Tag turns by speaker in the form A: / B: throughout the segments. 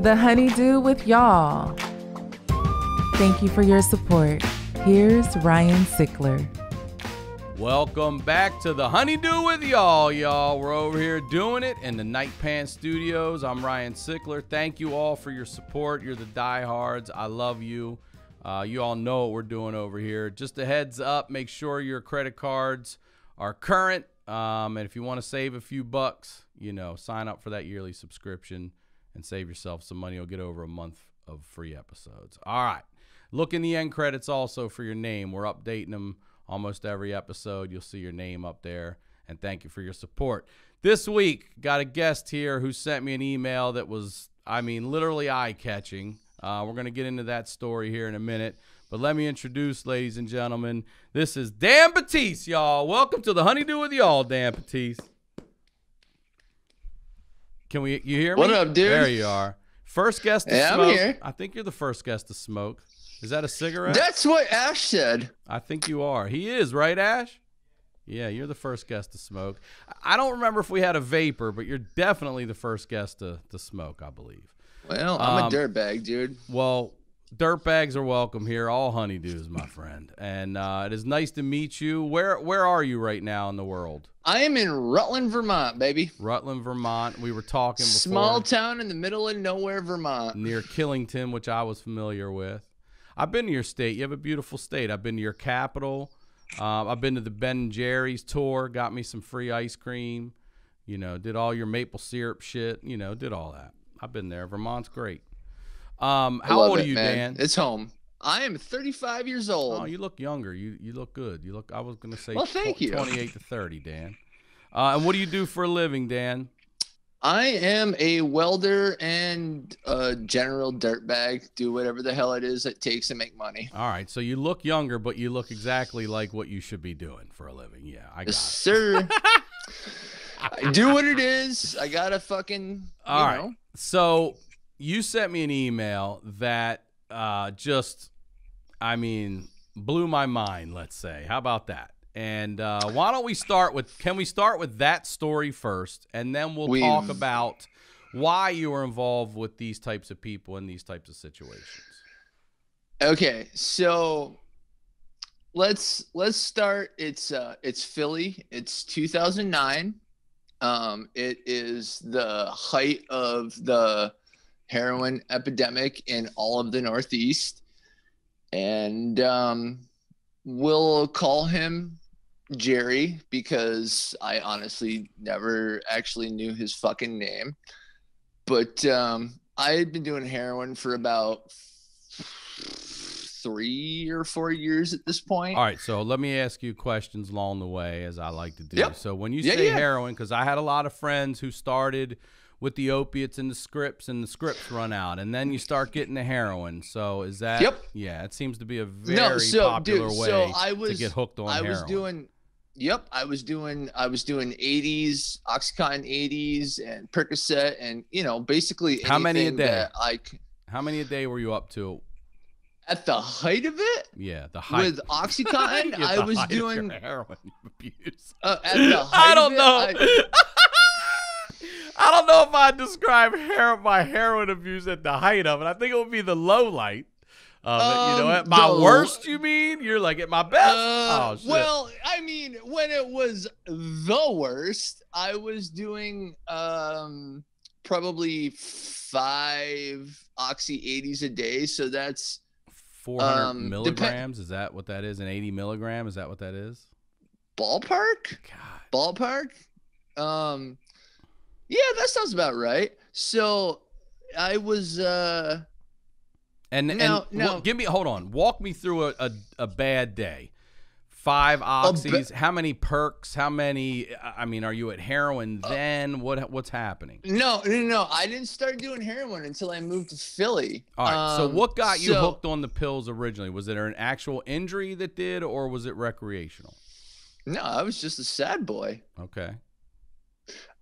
A: The Honeydew with y'all. Thank you for your support. Here's Ryan Sickler.
B: Welcome back to the Honeydew with y'all. We're over here doing it in the Night Pants Studios. I'm Ryan Sickler. Thank you all for your support. You're the diehards. I love you. You all know what we're doing over here. Just a heads up, make sure your credit cards are current. And if you want to save a few bucks, sign up for that yearly subscription and save yourself some money. You'll get over a month of free episodes. All right. Look in the end credits also for your name. We're updating them almost every episode. You'll see your name up there. And thank you for your support. This week, got a guest here who sent me an email that was, literally eye-catching. We're going to get into that story here in a minute. But let me introduce, ladies and gentlemen, this is Dan Batease, y'all. Welcome to the Honeydew with y'all, Dan Batease. You hear me?
C: What up, dude?
B: There you are. First guest to smoke.
C: I'm here.
B: I think you're the first guest to smoke. Is that a cigarette?
C: That's what Ash said.
B: I think you are. He is, right, Ash? Yeah, you're the first guest to smoke. I don't remember if we had a vapor, but you're definitely the first guest to smoke, I believe.
C: Well, I'm a dirtbag, dude.
B: Well, dirtbags are welcome here. All honeydews, my friend. And it is nice to meet you. Where are you right now in the world?
C: I am in Rutland, Vermont, baby.
B: Rutland, Vermont. We were talking before.
C: Small town in the middle of nowhere, Vermont.
B: Near Killington, which I was familiar with. I've been to your state. You have a beautiful state. I've been to your capital. I've been to the Ben & Jerry's tour. Got me some free ice cream. Did all your maple syrup shit. Did all that. I've been there. Vermont's great. How old are you,
C: man.
B: Dan?
C: It's home. I am 35 years old.
B: Oh, you look younger. You look good. I was going to say
C: thank you.
B: 28 to 30, Dan. And what do you do for a living, Dan?
C: I am a welder and a general dirtbag. Do whatever the hell it is it takes to make money.
B: All right. So you look younger, but you look exactly like what you should be doing for a living. Yeah, I got it.
C: Sir. I do what it is. I got to fucking,
B: All right. So you sent me an email that blew my mind, let's say. How about that? And why don't we can we start with that story first, and then we'll talk about why you were involved with these types of people in these types of situations.
C: Okay, so let's start. It's Philly. It's 2009. It is the height of the heroin epidemic in all of the Northeast, and we'll call him Jerry because I honestly never actually knew his fucking name. But I had been doing heroin for about 3 or 4 years at this point.
B: All right, so let me ask you questions along the way, as I like to do.
C: Yep.
B: So when you say heroin, because I had a lot of friends who started with the opiates and the scripts run out, and then you start getting the heroin. So is that?
C: Yep.
B: Yeah, it seems to be a very popular way to get hooked on heroin.
C: I was doing 80s, Oxycontin 80s, and Percocet, and basically anything.
B: How many a day?
C: How
B: many a day were you up to?
C: At the height of it?
B: Yeah, the height.
C: With Oxycontin, I was doing
B: heroin abuse.
C: At the height
B: I don't know. I don't know if I'd describe my heroin abuse at the height of it. I think it would be the low light of it. At my worst, you mean? You're like at my best? Oh, shit.
C: Well, when it was the worst, I was doing probably 5 Oxy 80s a day. So that's
B: 400 milligrams. Is that what that is? And 80 milligram? Is that what that is?
C: Ballpark?
B: God.
C: Ballpark? Yeah, that sounds about right. So I was
B: hold on. Walk me through a bad day. 5 oxys. How many perks? How many? Are you at heroin then? What's happening?
C: No. I didn't start doing heroin until I moved to Philly.
B: All right. So what got you hooked on the pills originally? Was it an actual injury that did, or was it recreational?
C: No, I was just a sad boy.
B: Okay.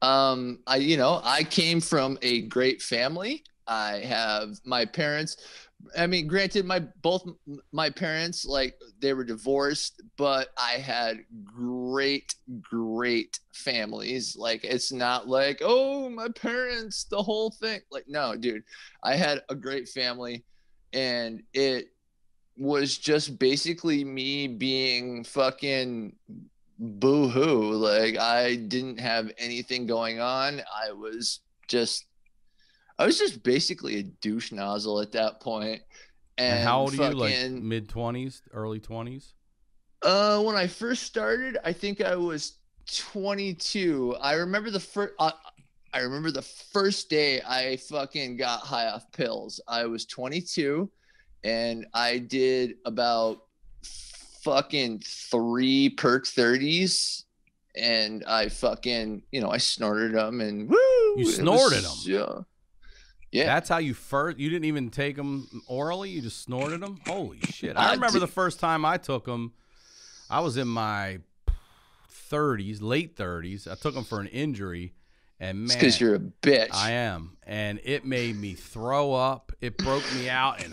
C: I came from a great family. I have my parents. I mean, granted, both my parents, like, they were divorced, but I had great families. Like, it's not like, oh, my parents, the whole thing. Like, no, dude, I had a great family, and it was just basically me being fucking boo-hoo. Like, I didn't have anything going on. I was just basically a douche nozzle at that point.
B: And how old are you? Like mid-20s, early 20s?
C: When I first started, I think I was 22. I remember the first day I fucking got high off pills. I was 22, and I did about fucking 3 perk 30s, and I fucking, I snorted them, and woo!
B: You snorted them?
C: Yeah.
B: That's how you didn't even take them orally? You just snorted them? Holy shit. I remember the first time I took them, I was in my 30s, late 30s. I took them for an injury, and man. It's
C: because you're a bitch.
B: I am. And it made me throw up. It broke me out. And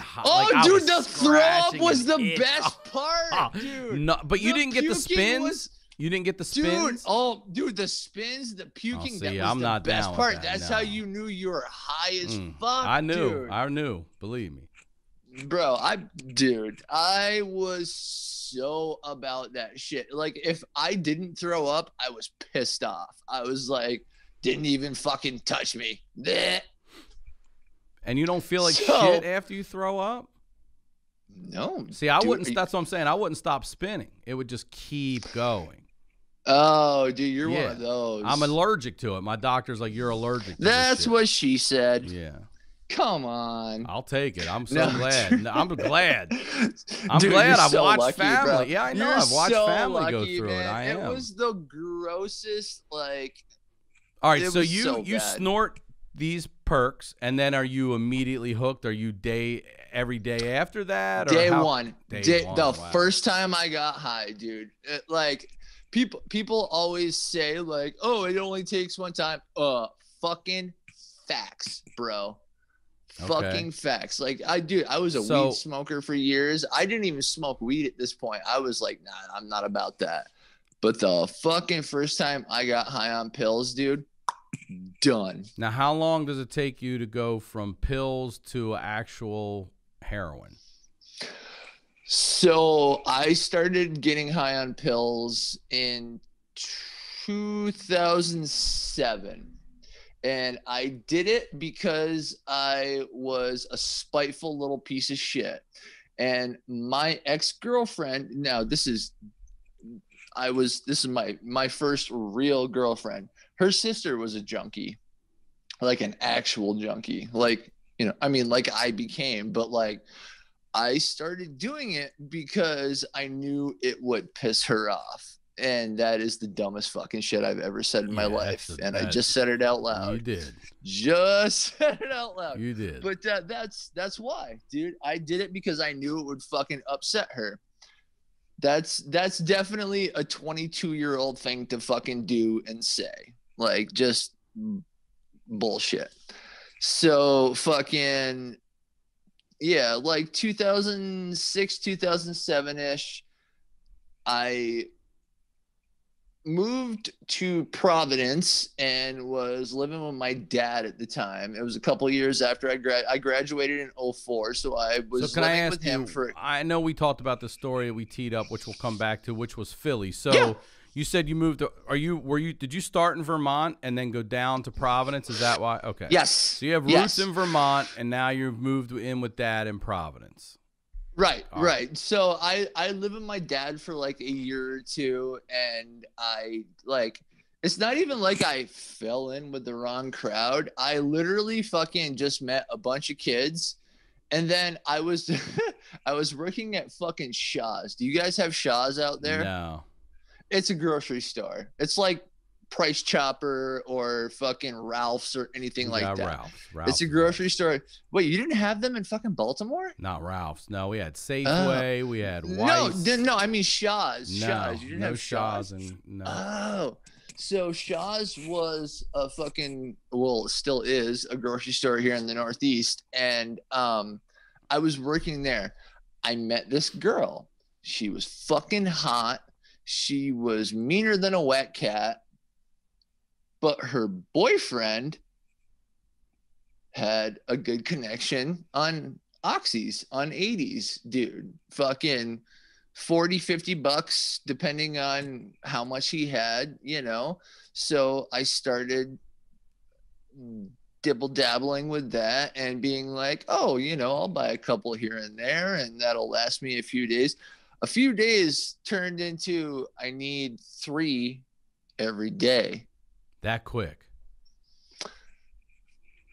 C: dude, the throw up was the best part, dude.
B: No, but you didn't get the spins? You didn't get the spins?
C: Dude, the spins, the puking, that was
B: I'm
C: the
B: not
C: best
B: down
C: part.
B: with that,
C: That's how you knew you were high as fuck,
B: I knew.
C: dude.
B: I knew. Believe me.
C: Bro, I was so about that shit. Like, if I didn't throw up, I was pissed off. I was like, didn't even fucking touch me. Blech.
B: And you don't feel like shit after you throw up?
C: No.
B: See, I wouldn't. That's what I'm saying. I wouldn't stop spinning. It would just keep going.
C: Oh, dude, you're one of those.
B: I'm allergic to it. My doctor's like, you're allergic to
C: That's what she said.
B: Yeah.
C: Come on.
B: I'll take it. I'm so glad. I'm glad. I'm glad I've watched Family. Bro. Yeah, I know. I've watched Family go through it. I am.
C: It was the grossest, like.
B: All right, so you snort these perks, and then are you immediately hooked? Are you every day after that? Or
C: Day one. The first time I got high, dude. People always say, like, oh, it only takes one time. Fucking facts, bro. Okay. Fucking facts. Like, I was a weed smoker for years. I didn't even smoke weed at this point. I was like, nah, I'm not about that. But the fucking first time I got high on pills, dude, done.
B: Now, how long does it take you to go from pills to actual heroin?
C: So I started getting high on pills in 2007. And I did it because I was a spiteful little piece of shit. And my ex-girlfriend, now this is my first real girlfriend. Her sister was a junkie, like an actual junkie. Like, like I became, but like I started doing it because I knew it would piss her off. And that is the dumbest fucking shit I've ever said in my life. And I just said it out loud.
B: You did.
C: Just said it out loud.
B: You did.
C: But that's why, dude. I did it because I knew it would fucking upset her. That's definitely a 22-year-old thing to fucking do and say. Like, just bullshit. So fucking, yeah, like 2006, 2007-ish, I moved to Providence and was living with my dad at the time. It was a couple years after I graduated in 2004, so I was living with him for.
B: I know we talked about the story that we teed up, which we'll come back to, which was Philly. So you said you moved to. Did you start in Vermont and then go down to Providence? Is that why? Okay.
C: Yes.
B: So you have roots in Vermont, and now you've moved in with dad in Providence.
C: Right. So I live with my dad for like a year or two, and it's not even like I fell in with the wrong crowd. I literally fucking just met a bunch of kids, and then I was I was working at fucking Shaw's. Do you guys have Shaw's out there?
B: No.
C: It's a grocery store. It's like Price Chopper or fucking Ralph's or anything like that. Ralph's. It's a grocery store. Wait, you didn't have them in fucking Baltimore?
B: Not Ralph's. No, we had Safeway. We had Weiss.
C: No, I mean Shaw's.
B: No,
C: Shaw's. You didn't have
B: Shaw's.
C: No. So Shaw's was a fucking, well, it still is a grocery store here in the Northeast. And I was working there. I met this girl. She was fucking hot. She was meaner than a wet cat. But her boyfriend had a good connection on oxys, on 80s, dude. Fucking 40, $50 depending on how much he had, you know. So I started dibble dabbling with that and being like, oh, you know, I'll buy a couple here and there and that'll last me a few days. A few days turned into I need 3 every day.
B: That quick.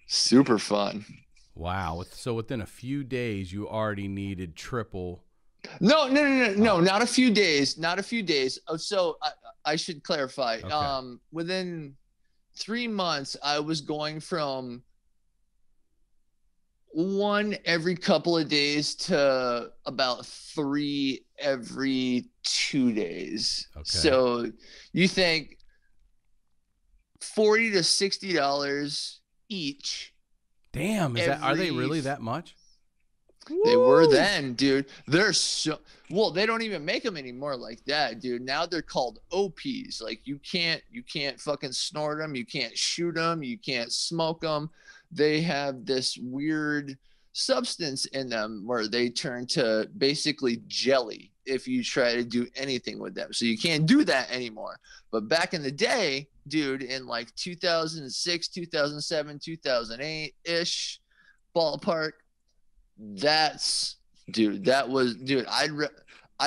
C: Super fun.
B: Wow. So within a few days, you already needed triple.
C: No, not a few days. Not a few days. So I should clarify.
B: Okay.
C: Within 3 months, I was going from 1 every couple of days to about 3 every 2 days.
B: Okay.
C: So you think $40 to $60 each.
B: Damn, are they really that much?
C: They were then, dude. They're so well. They don't even make them anymore like that, dude. Now they're called OPs. Like you can't fucking snort them. You can't shoot them. You can't smoke them. They have this weird substance in them where they turn to basically jelly if you try to do anything with them. So you can't do that anymore. But back in the day, dude, in like 2006, 2007, 2008 ish ballpark. I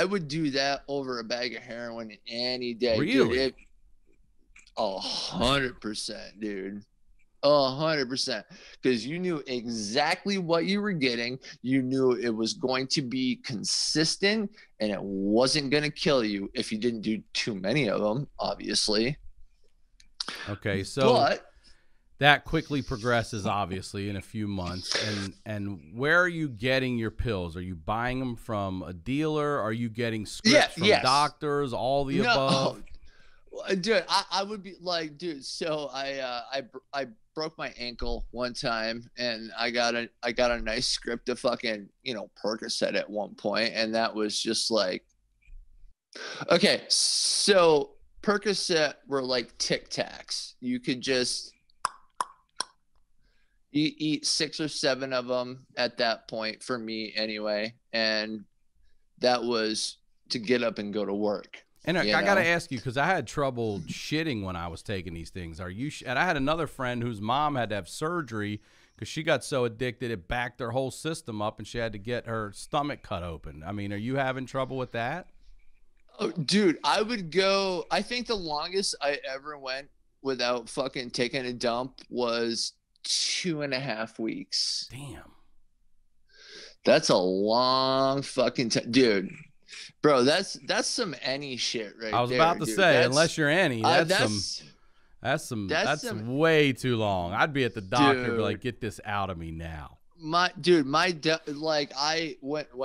C: would do that over a bag of heroin any day.
B: Really?
C: 100%, dude. 100%. Because you knew exactly what you were getting. You knew it was going to be consistent and it wasn't going to kill you if you didn't do too many of them, obviously.
B: Okay, so that quickly progresses, obviously, in a few months. And where are you getting your pills? Are you buying them from a dealer? Are you getting scripts from doctors? All the above?
C: Dude, I would be like, dude. So I broke my ankle one time, and I got a nice script of fucking, you know, Percocet at one point, and that was just like, okay. So Percocet were like Tic Tacs. You could just eat 6 or 7 of them at that point, for me anyway, and that was to get up and go to work.
B: And I got to ask you, because I had trouble shitting when I was taking these things. And I had another friend whose mom had to have surgery because she got so addicted it backed her whole system up and she had to get her stomach cut open. I mean, are you having trouble with that?
C: Oh, dude, I think the longest I ever went without fucking taking a dump was 2.5 weeks.
B: Damn.
C: That's a long fucking time, dude. Bro, that's some any shit right there.
B: I was about to say, unless you're any, that's way too long. I'd be at the doctor and be like, get this out of me now.
C: When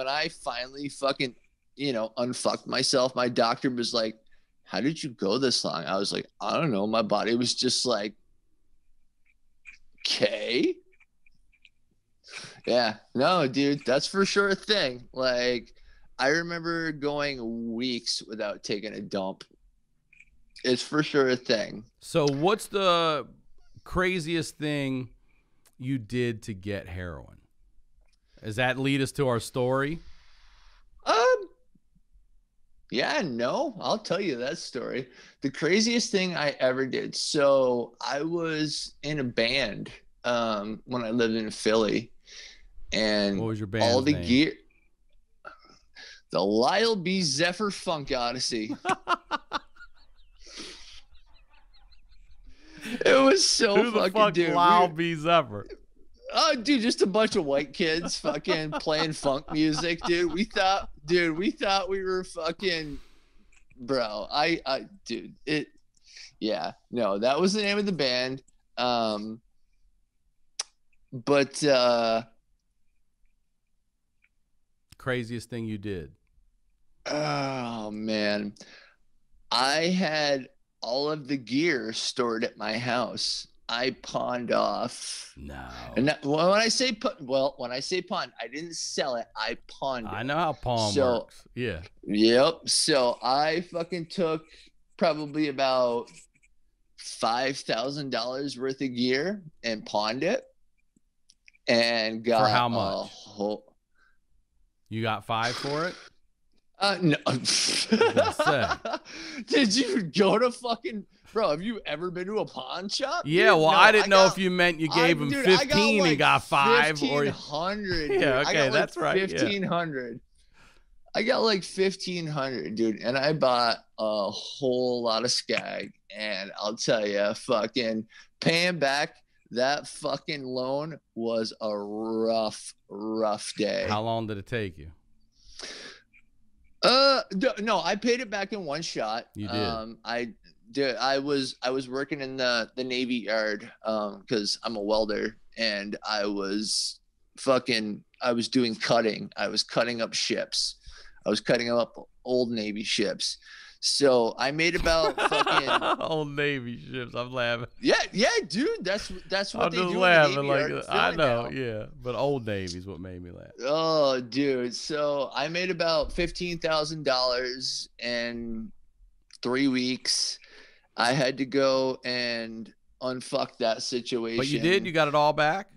C: I finally fucking, you know, unfucked myself, my doctor was like, how did you go this long? I was like, I don't know. My body was just like, okay. Yeah, no, dude, that's for sure a thing. Like, I remember going weeks without taking a dump. It's for sure a thing.
B: So what's the craziest thing you did to get heroin? Does that lead us to our story?
C: Yeah, no, I'll tell you that story. The craziest thing I ever did. So I was in a band when I lived in Philly. And
B: what was your band's name?
C: Gear, the Lyle B. Zephyr Funk Odyssey. It was so
B: Who the fuck
C: dude.
B: Lyle B. Zephyr?
C: Oh, dude, just a bunch of white kids fucking playing funk music, dude. We thought we were fucking, bro. Yeah, no, that was the name of the band. But
B: craziest thing you did?
C: Oh man, I had all of the gear stored at my house, I pawned off.
B: No.
C: And when I say pawn, I didn't sell it. I pawned it.
B: I know how pawn works. Yeah.
C: Yep. So I fucking took probably about $5,000 worth of gear and pawned it, and got
B: for how much? You got 5 for it?
C: No.
B: Say.
C: Did you go to fucking bro? Have you ever been to a pawn shop?
B: Yeah,
C: dude?
B: well,
C: No,
B: I didn't know if you meant you gave him 15 and got 5 or
C: 1,500.
B: Yeah, okay, that's right.
C: 1,500. I got like 1,500, dude, and I bought a whole lot of skag, and I'll tell you, fucking paying back that fucking loan was a rough day.
B: How long did it take you?
C: No, I paid it back in one shot.
B: You did.
C: I was working in the Navy Yard because I'm a welder, and I was doing cutting. I was cutting up ships. I was cutting up old Navy ships. So I made about fucking
B: old Navy ships. I'm laughing.
C: Yeah, dude. That's what
B: I'm
C: they
B: just
C: do.
B: laughing like I know,
C: now.
B: yeah. But Old Navy's what made me laugh.
C: Oh, dude. So I made about $15,000 in 3 weeks. I had to go and unfuck that situation.
B: But you did? You got it all back?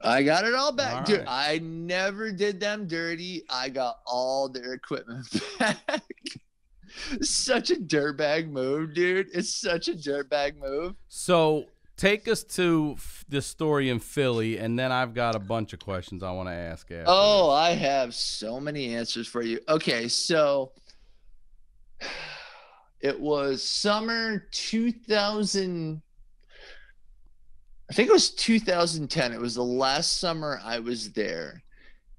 C: I got it all back.
B: All
C: Dude,
B: right.
C: I never did them dirty. I got all their equipment back. Such a dirtbag move, dude. It's such a dirtbag move.
B: So take us to the story in Philly, and then I've got a bunch of questions I want to ask after.
C: Oh, I have so many answers for you. Okay, so it was summer 2000. I think it was 2010. It was the last summer I was there.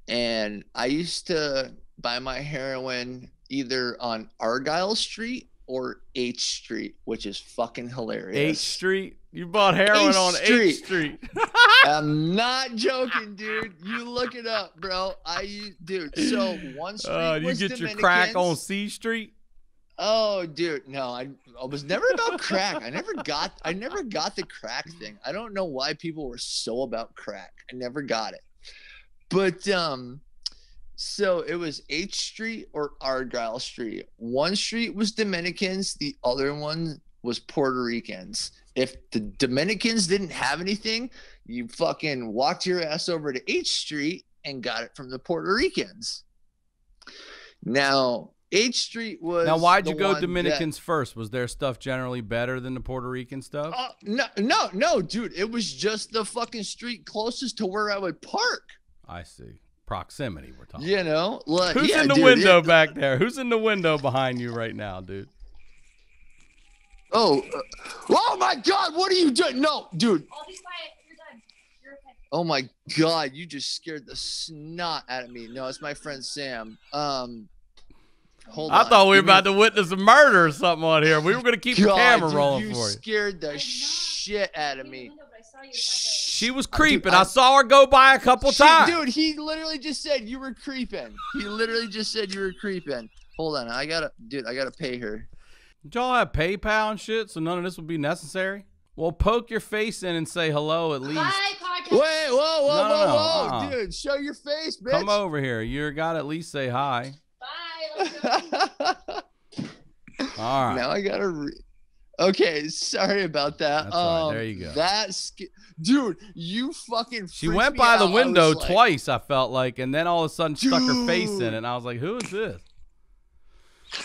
C: And I used to buy my heroin either on Argyle Street or H Street, which is fucking hilarious.
B: H Street? You bought heroin on H Street.
C: I'm not joking, dude. You look it up, bro. Dude, so one street was
B: you get your
C: Dominicans.
B: crack on C Street?
C: Oh, dude, no, I was never about crack. I never got the crack thing. I don't know why people were so about crack. I never got it. But so it was H Street or Argyle Street. One street was Dominicans, the other one was Puerto Ricans. If the Dominicans didn't have anything, you fucking walked your ass over to H Street and got it from the Puerto Ricans. Now, H Street was.
B: Now, why'd you go Dominicans first? Was their stuff generally better than the Puerto Rican stuff?
C: No, dude. It was just the fucking street closest to where I would park.
B: I see. Proximity, we're talking.
C: You know, like
B: who's in the window back there? Who's in the window behind you right now, dude?
C: Oh my God! What are you doing? No, dude.
D: I'll be quiet. You're done. You're okay.
C: Oh my God! You just scared the snot out of me. No, it's my friend Sam. Hold on.
B: I thought we were about to witness a murder or something on here. We were going to keep the camera rolling for you.
C: You scared the shit out of me.
B: She was creeping. I saw her go by a couple times.
C: Dude, he literally just said you were creeping. Hold on. I gotta pay her.
B: Did y'all have PayPal and shit, so none of this would be necessary? Well, poke your face in and say hello at least.
D: Bye, podcast.
C: Wait, whoa.
B: No.
C: Dude, show your face, bitch.
B: Come over here. You gotta at least say hi.
D: Bye. Let's go.
B: All right.
C: Now I gotta Okay, sorry about that.
B: That's all right. There you go.
C: Dude, you fucking.
B: She went by the window twice, I felt like, and then all of a sudden stuck her face in it, and I was like, "Who is this?"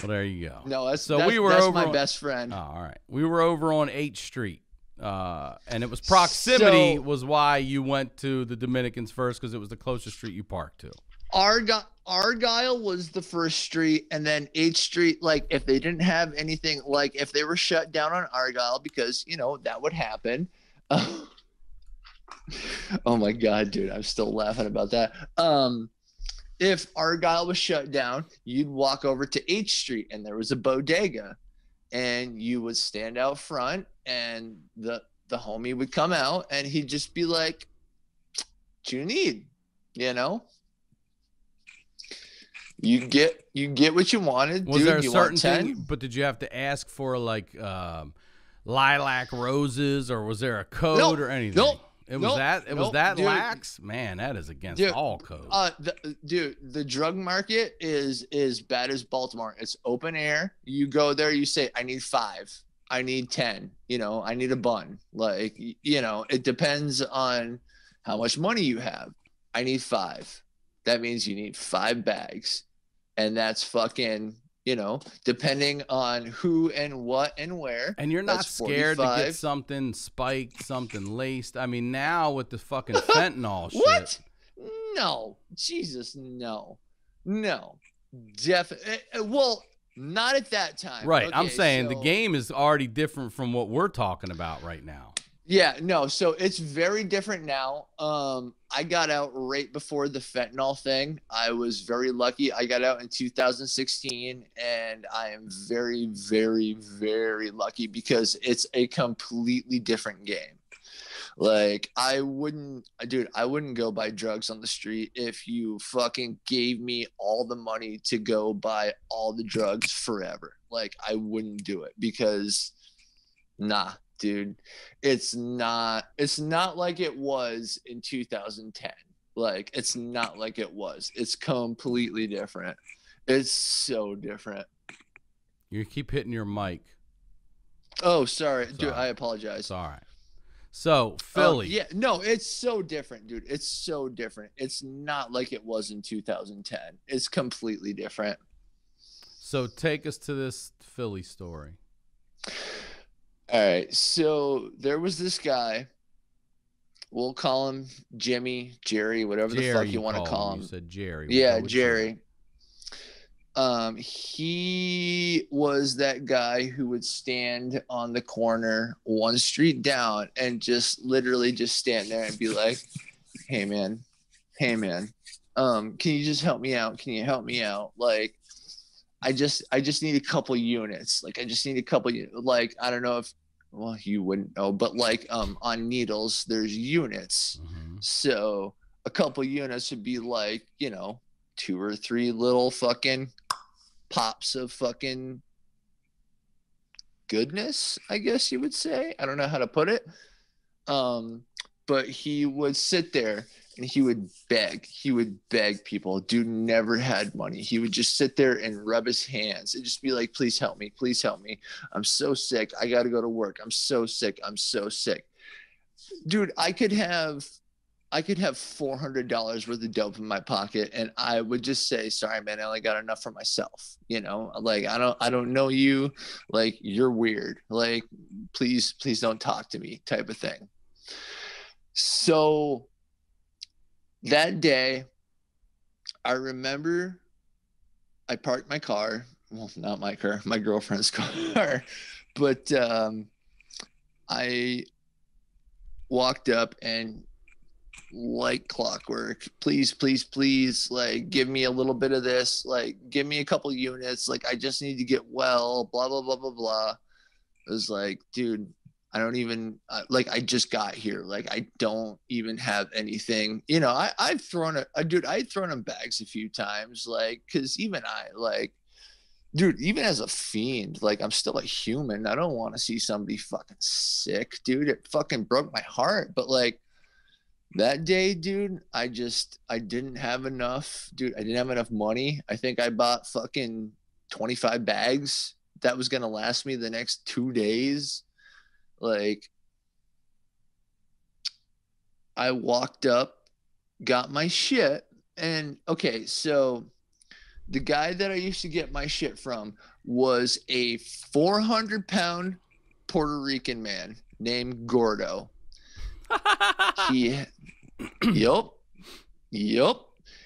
B: Well, there you go.
C: No, that's my best friend.
B: Oh, all right. We were over on H Street, and it was proximity was why you went to the Dominicans first, because it was the closest street you parked to.
C: Argyle was the first street, and then H Street, like, if they didn't have anything, like, if they were shut down on Argyle, because, you know, that would happen. Oh my God, dude, I'm still laughing about that. If Argyle was shut down, you'd walk over to H Street, and there was a bodega, and you would stand out front, and the homie would come out, and he'd just be like, "What you need?" You know? You get what you wanted.
B: Was
C: dude.
B: there a
C: You
B: certain
C: want 10?
B: thing? But did you have to ask for like lilac roses, or was there a code
C: Nope.
B: or anything?
C: Nope.
B: It was that. It was
C: Nope,
B: that
C: dude.
B: lax. Man, that is against
C: Dude,
B: all codes.
C: Dude, the drug market is bad as Baltimore. It's open air. You go there, you say, I need 5. I need 10. You know, I need a bun. Like, you know, it depends on how much money you have. I need 5. That means you need 5 bags. And that's fucking, you know, depending on who and what and where.
B: And you're not
C: that's
B: scared to
C: 45.
B: get something spiked, something laced. I mean, now with the fucking fentanyl shit.
C: What? No. Jesus, no. No. Definitely. Well, not at that time.
B: Right.
C: Okay,
B: I'm saying the
C: so-
B: game is already different from what we're talking about right now.
C: Yeah, no. So it's very different now. I got out right before the fentanyl thing. I was very lucky. I got out in 2016, and I am very, very, very lucky because it's a completely different game. Like, I wouldn't go buy drugs on the street if you fucking gave me all the money to go buy all the drugs forever. Like, I wouldn't do it because, nah, dude, it's not like it was in 2010. Like, it's not like it was. It's completely different. It's so different.
B: You keep hitting your mic.
C: Oh, sorry. Dude,
B: Sorry.
C: I apologize.
B: It's all right. So, Philly.
C: Yeah, no, it's so different, dude. It's so different. It's not like it was in 2010. It's completely different.
B: So, take us to this Philly story.
C: All right. So there was this guy. We'll call him Jimmy, Jerry, whatever the fuck you want to call him.
B: You said Jerry.
C: Yeah, Jerry. He was that guy who would stand on the corner 1 street down and just literally just stand there and be like, hey man, can you just help me out? Can you help me out? Like, I just need a couple units. Like, I just need a couple, like, I don't know if, well, you wouldn't know, but like, on needles, there's units.
B: Mm-hmm.
C: So a couple units would be like, you know, 2 or 3 little fucking pops of fucking goodness, I guess you would say. I don't know how to put it. But he would sit there and he would beg. He would beg people. Dude never had money. He would just sit there and rub his hands and just be like, please help me. Please help me. I'm so sick. I got to go to work. I'm so sick. I'm so sick. Dude, I could have $400 worth of dope in my pocket, and I would just say, sorry, man, I only got enough for myself. You know, like, I don't know you. Like, you're weird. Like, please don't talk to me, type of thing. So that day, I remember I parked my car. Well, not my car, my girlfriend's car. But I walked up and, like clockwork, please, like, give me a little bit of this, like, give me a couple units, like, I just need to get well, blah blah blah blah blah. It was like, dude, I don't even like, I just got here, like, I don't even have anything, you know. I've thrown in bags a few times, like, because even I, like, dude, even as a fiend, like, I'm still a human. I don't want to see somebody fucking sick, dude. It fucking broke my heart. But like, that day, dude, I didn't have enough, dude. I didn't have enough money. I think I bought fucking 25 bags. That was going to last me the next 2 days. Like, I walked up, got my shit. And okay, so the guy that I used to get my shit from was a 400-pound Puerto Rican man named Gordo. Yup.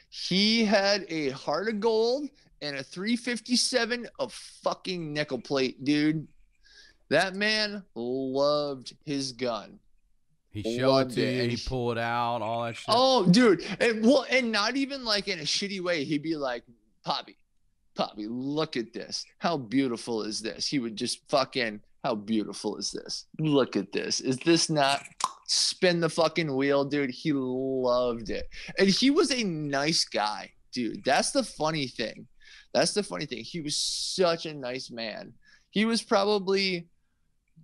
C: He had a heart of gold and a 357 of fucking nickel plate, dude. That man loved his gun.
B: He showed it to you, he pulled it out, all that shit.
C: Oh, dude. And not even like in a shitty way. He'd be like, Poppy, look at this. How beautiful is this? He would just fucking, how beautiful is this? Look at this. Is this not spin the fucking wheel, dude? He loved it. And he was a nice guy dude. That's the funny thing. He was such a nice man. He was probably,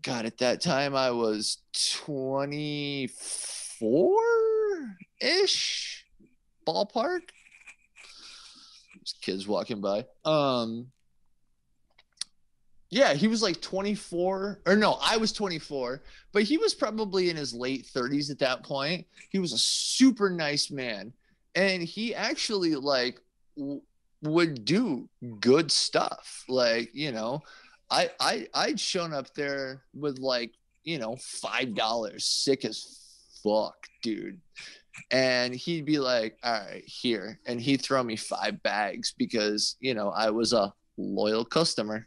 C: God, at that time I was 24-ish, ballpark. There's kids walking by. Yeah, he was like 24, or no, I was 24, but he was probably in his late 30s at that point. He was a super nice man, and he actually like would do good stuff. Like, you know, I'd shown up there with like, you know, $5, sick as fuck, dude. And he'd be like, all right, here. And he'd throw me 5 bags because, you know, I was a loyal customer.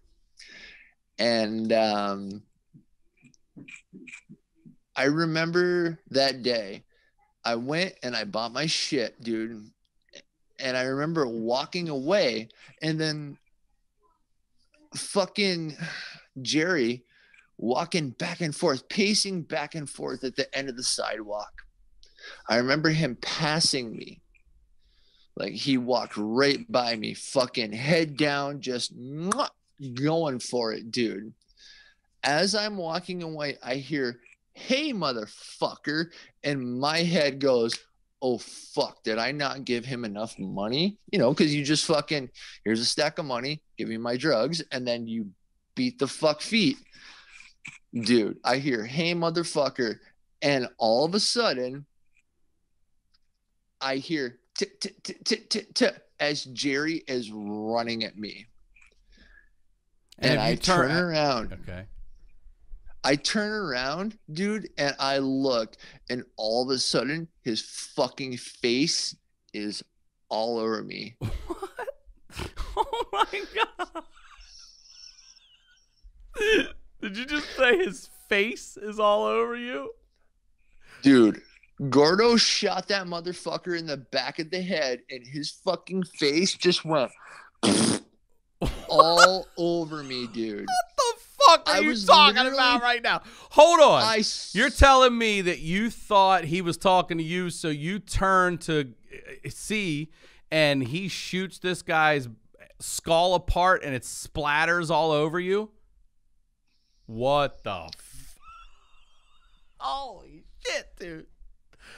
C: And I remember that day I went and I bought my shit, dude. And I remember walking away, and then fucking Jerry walking back and forth, pacing back and forth at the end of the sidewalk. I remember him passing me. Like, he walked right by me, fucking head down, just going for it, dude. As I'm walking away, I hear, "Hey, motherfucker." And my head goes, oh, fuck, did I not give him enough money? You know, because you just fucking, here's a stack of money, give me my drugs, and then you beat the fuck feet. Dude, I hear, "Hey, motherfucker." And all of a sudden, I hear as Jerry is running at me. And I turn around.
B: Okay.
C: I turn around, dude, and I look, and all of a sudden, his fucking face is all over me.
B: What? Oh my God. Did you just say his face is all over you?
C: Dude, Gordo shot that motherfucker in the back of the head, and his fucking face just went all over me, dude.
B: What the fuck are you talking about right now? Hold on. You're telling me that you thought he was talking to you, so you turn to see, and he shoots this guy's skull apart, and it splatters all over you? What the Holy shit, dude.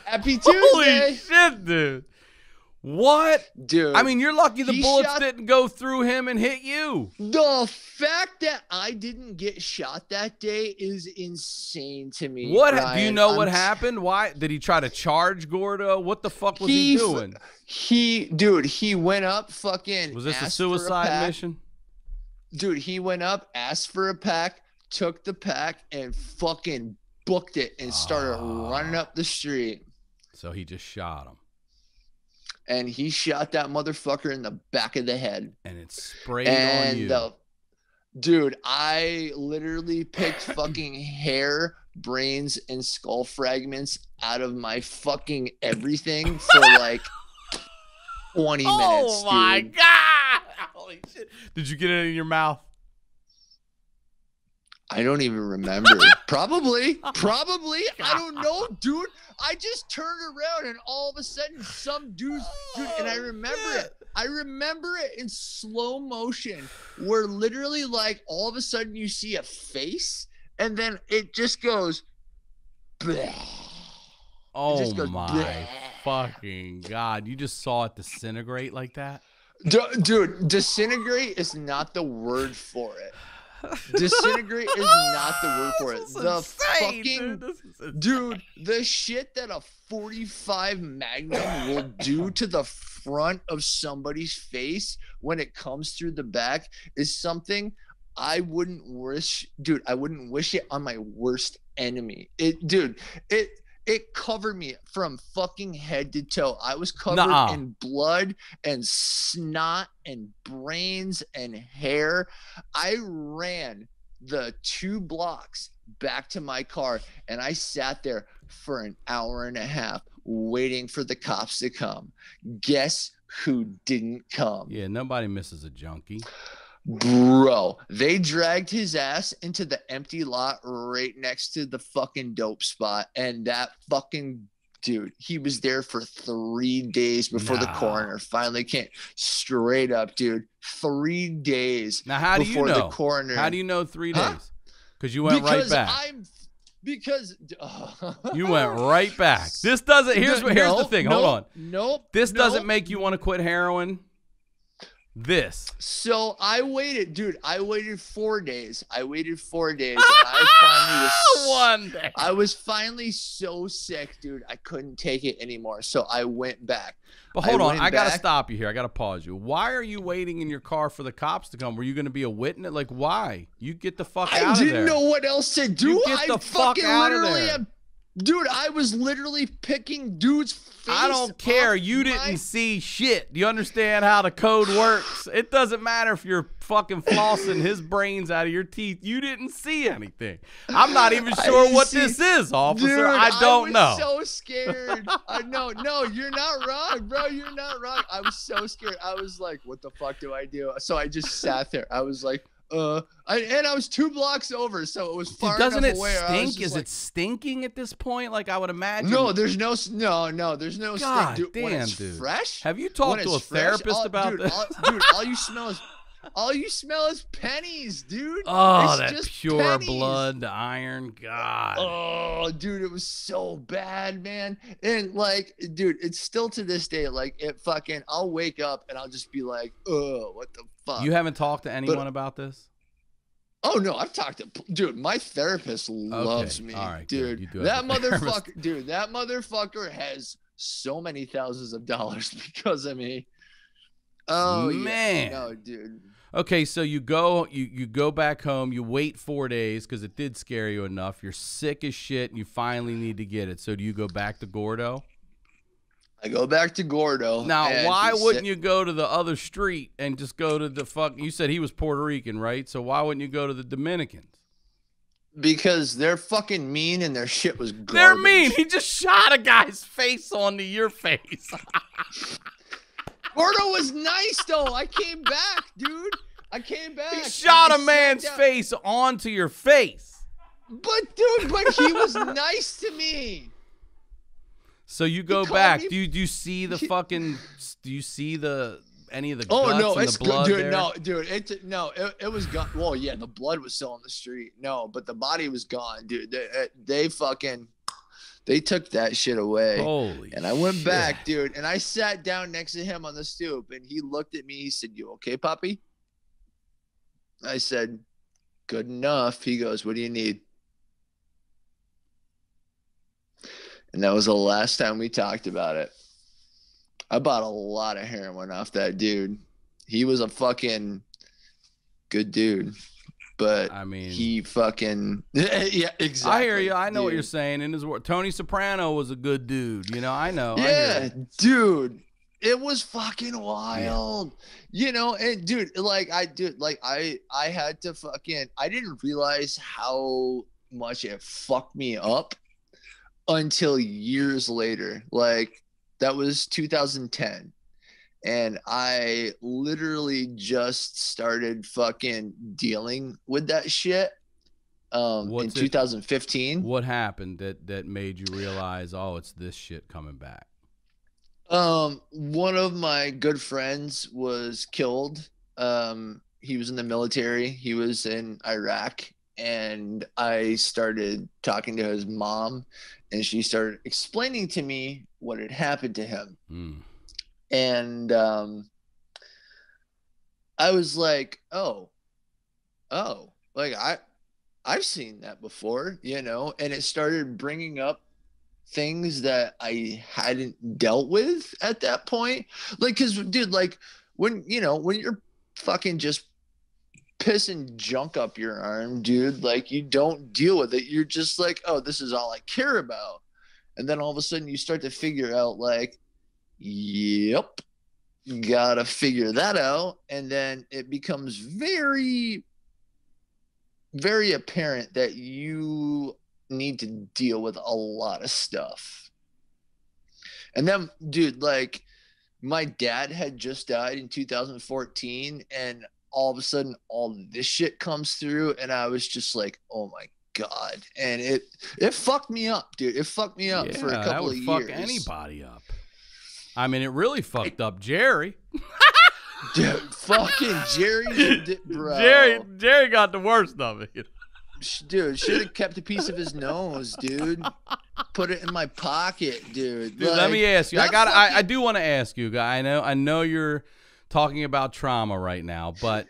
C: Happy Tuesday.
B: Holy shit, dude. What?
C: Dude.
B: I mean, you're lucky the bullets didn't go through him and hit you.
C: The fact that I didn't get shot that day is insane to me.
B: What?
C: Ryan.
B: Do you know what happened? Why? Did he try to charge Gordo? What the fuck was he doing?
C: He went up fucking.
B: Was this a suicide mission?
C: Dude, he went up, asked for a pack, took the pack, and fucking booked it and started running up the street. So
B: he just shot him.
C: And he shot that motherfucker in the back of the head.
B: And it sprayed on you.
C: Dude, I literally picked fucking hair, brains, and skull fragments out of my fucking everything for like 20 minutes.
B: Oh my God. Holy shit. Did you get it in your mouth?
C: I don't even remember. Probably. I don't know, dude. I just turned around and all of a sudden some dude, and I remember it. I remember it in slow motion where literally like all of a sudden you see a face and then it just goes, bleh.
B: Oh just goes, my bleh. Fucking God. You just saw it disintegrate like that?
C: Dude, disintegrate is not the word for it. Disintegrate is not the word for it. The insane, fucking dude, the shit that a 45 Magnum will do to the front of somebody's face when it comes through the back is something I wouldn't wish. Dude, I wouldn't wish it on my worst enemy. It covered me from fucking head to toe. I was covered in blood and snot and brains and hair. I ran the 2 blocks back to my car, and I sat there for an hour and a half waiting for the cops to come. Guess who didn't come?
B: Yeah, nobody misses a junkie.
C: Bro, they dragged his ass into the empty lot right next to the fucking dope spot. And that fucking dude, he was there for 3 days before the coroner finally came. Straight up, dude. 3 days.
B: Now, how do you know?
C: The coroner.
B: How do you know 3 days? Because you went right back. You went right back. This doesn't. Here's the thing. Hold on.
C: Nope.
B: This doesn't make you want to quit heroin. This.
C: So I waited, dude. I waited 4 days. And I finally was
B: one day.
C: I was finally so sick, dude. I couldn't take it anymore. So I went back.
B: But hold on, I gotta stop you here. I gotta pause you. Why are you waiting in your car for the cops to come? Were you gonna be a witness? Like, why? You get the fuck out of there.
C: I didn't know what else to do.
B: You get the fuck out of there.
C: Dude, I was literally picking dude's face.
B: I don't care. You didn't see shit. Do you understand how the code works? It doesn't matter if you're fucking flossing his brains out of your teeth. You didn't see anything. I'm not even sure what this is, officer.
C: Dude,
B: I don't know.
C: I was so scared. No, you're not wrong, bro. You're not wrong. I was so scared. I was like, what the fuck do I do? So I just sat there. I was like, and I was 2 blocks over, so it was far enough away.
B: Doesn't it stink? Is it stinking at this point? Like, I would imagine.
C: No, there's no stink.
B: God
C: dude,
B: damn,
C: when it's
B: dude.
C: Fresh?
B: Have you talked to a therapist about this?
C: Dude, all you smell is pennies, dude.
B: Oh,
C: it's
B: that
C: just
B: pure
C: pennies.
B: blood, the iron. God.
C: Oh, dude, it was so bad, man. And like, dude, it's still to this day, like, I'll wake up and I'll just be like, oh, what the fuck?
B: You haven't talked to anyone about this?
C: Oh no, I've talked to, dude, my therapist loves me.
B: All right,
C: dude.
B: You do
C: that motherfucker has so many thousands of dollars because of me. Oh man. Yeah. No, dude.
B: Okay, so you go back home, you wait 4 days because it did scare you enough. You're sick as shit and you finally need to get it. So do you go back to Gordo?
C: I go back to Gordo.
B: Now, why wouldn't you go to the other street and just go to the you said he was Puerto Rican, right? So why wouldn't you go to the Dominicans?
C: Because they're fucking mean and their shit was garbage.
B: They're mean. He just shot a guy's face onto your face.
C: Gordo was nice, though. I came back, dude.
B: He shot a man's face onto your face.
C: But he was nice to me.
B: So you go back. Do you see the fucking? Do you see any of the guts and the blood
C: dude.
B: there?
C: No, dude. It was gone. Well, yeah, the blood was still on the street. No, but the body was gone, dude. They took that shit away.
B: Holy
C: And I went back, dude, and I sat down next to him on the stoop, and he looked at me. He said, "You okay, Poppy?" I said, "Good enough." He goes, "What do you need?" And that was the last time we talked about it. I bought a lot of heroin off that dude. He was a fucking good dude. But
B: I mean,
C: he fucking yeah, exactly.
B: I hear you. I know what you're saying. In his word, Tony Soprano was a good dude. You know, I know.
C: Yeah, dude, it was fucking wild. Yeah. You know, and dude, I had to fucking. I didn't realize how much it fucked me up until years later. Like that was 2010. And I literally just started fucking dealing with that shit in 2015.
B: What happened that made you realize, oh, it's this shit coming back?
C: One of my good friends was killed. He was in the military. He was in Iraq. And I started talking to his mom, and she started explaining to me what had happened to him. And I was like, oh, like I've seen that before, you know, and it started bringing up things that I hadn't dealt with at that point. Like, cause dude, like when you're fucking just pissing junk up your arm, dude, like you don't deal with it. You're just like, oh, this is all I care about. And then all of a sudden you start to figure out like, yep, gotta figure that out. And then it becomes very, very apparent that you need to deal with a lot of stuff. And then, dude, like my dad had just died in 2014, and all of a sudden all this shit comes through, and I was just like, oh my God. And it fucked me up, dude. It fucked me up for a couple of years.
B: That would fuck anybody up. I mean, it really fucked up Jerry.
C: Dude, fucking Jerry, bro.
B: Jerry got the worst of it.
C: Dude, should have kept a piece of his nose, dude. Put it in my pocket, dude.
B: Dude,
C: like,
B: let me ask you. I do want to ask you, guy. I know you're talking about trauma right now, but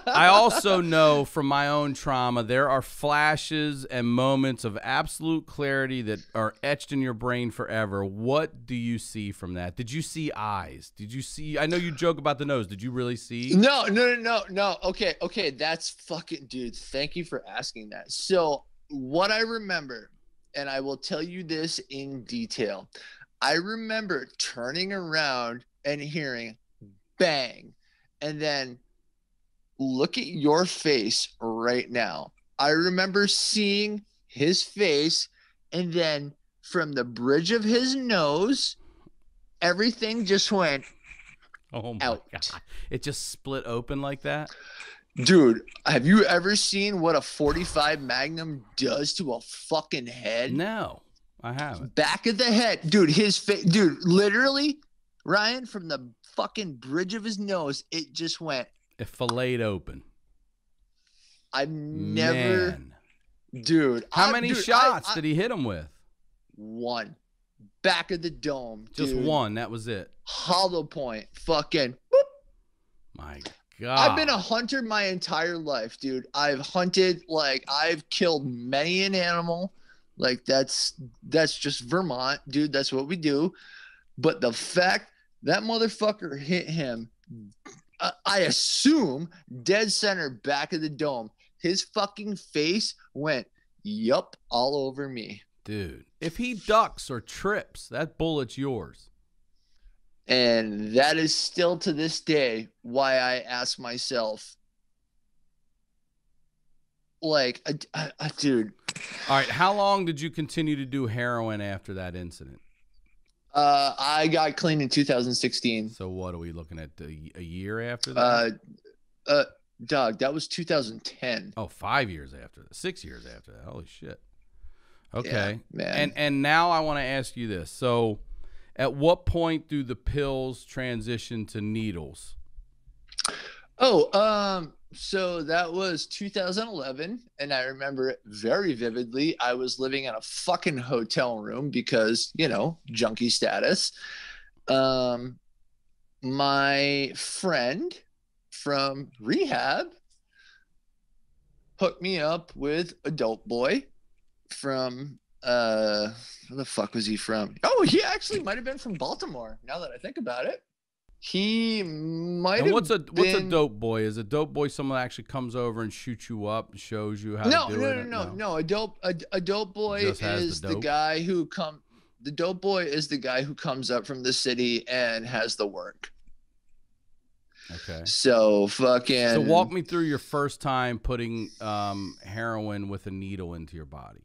B: I also know from my own trauma there are flashes and moments of absolute clarity that are etched in your brain forever. What do you see from that? Did you see eyes? Did you see? I know you joke about the nose. Did you really see?
C: No. Okay. That's fucking, dude. Thank you for asking that. So what I remember, and I will tell you this in detail. I remember turning around and hearing bang, and then look at your face right now. I remember seeing his face, and then from the bridge of his nose, everything just went out.
B: God. It just split open like that?
C: Dude, have you ever seen what a 45 Magnum does to a fucking head?
B: No, I haven't.
C: Back of the head. Dude, his face, dude, literally, Ryan, from the fucking bridge of his nose, it just went.
B: It filleted open.
C: I've never.
B: Man.
C: Dude.
B: How many shots did he hit him with?
C: One. Back of the dome.
B: Just
C: dude.
B: One. That was it.
C: Hollow point. Fucking. Whoop.
B: My God.
C: I've been a hunter my entire life, dude. I've hunted, like, I've killed many an animal. Like, that's just Vermont, dude. That's what we do. But the fact that motherfucker hit him, I assume, dead center back of the dome. His fucking face went, yup, all over me.
B: Dude, if he ducks or trips, that bullet's yours.
C: And that is still to this day why I ask myself, like, dude.
B: All right, how long did you continue to do heroin after that incident?
C: I got clean in 2016.
B: So what are we looking at? A year after that?
C: Dog, that was 2010.
B: Oh, 5 years after that. 6 years after that. Holy shit. Okay.
C: Yeah, man.
B: And now I want to ask you this. So at what point do the pills transition to needles?
C: So that was 2011, and I remember it very vividly. I was living in a fucking hotel room because, junkie status. My friend from rehab hooked me up with a dope boy from, where the fuck was he from? Oh, he actually might have been from Baltimore, now that I think about it. He might have
B: what's a dope boy? Is a dope boy someone that actually comes over and shoots you up and shows you how to do it?
C: No. A dope boy is the guy who the dope boy is the guy who comes up from the city and has the work.
B: Okay.
C: So
B: walk me through your first time putting heroin with a needle into your body.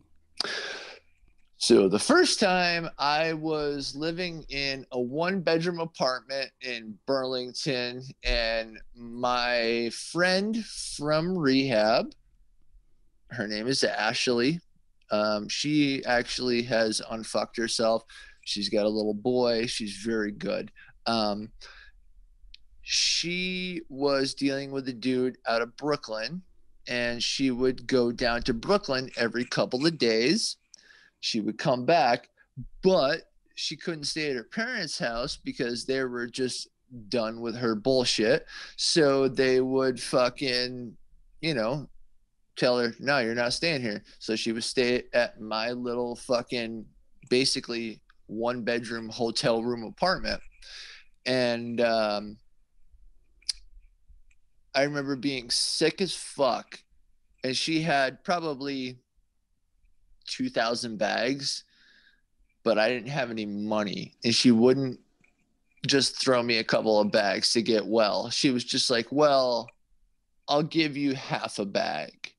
C: So the first time I was living in a 1-bedroom apartment in Burlington, and my friend from rehab, her name is Ashley. She actually has unfucked herself. She's got a little boy. She's very good. She was dealing with a dude out of Brooklyn, and she would go down to Brooklyn every couple of days. She would come back, but she couldn't stay at her parents' house because they were just done with her bullshit. So they would fucking, tell her, no, you're not staying here. So she would stay at my little fucking, basically 1-bedroom hotel room apartment. And I remember being sick as fuck. And she had probably 2,000 bags, but I didn't have any money, and she wouldn't just throw me a couple of bags to get well. She was just like, well, I'll give you half a bag.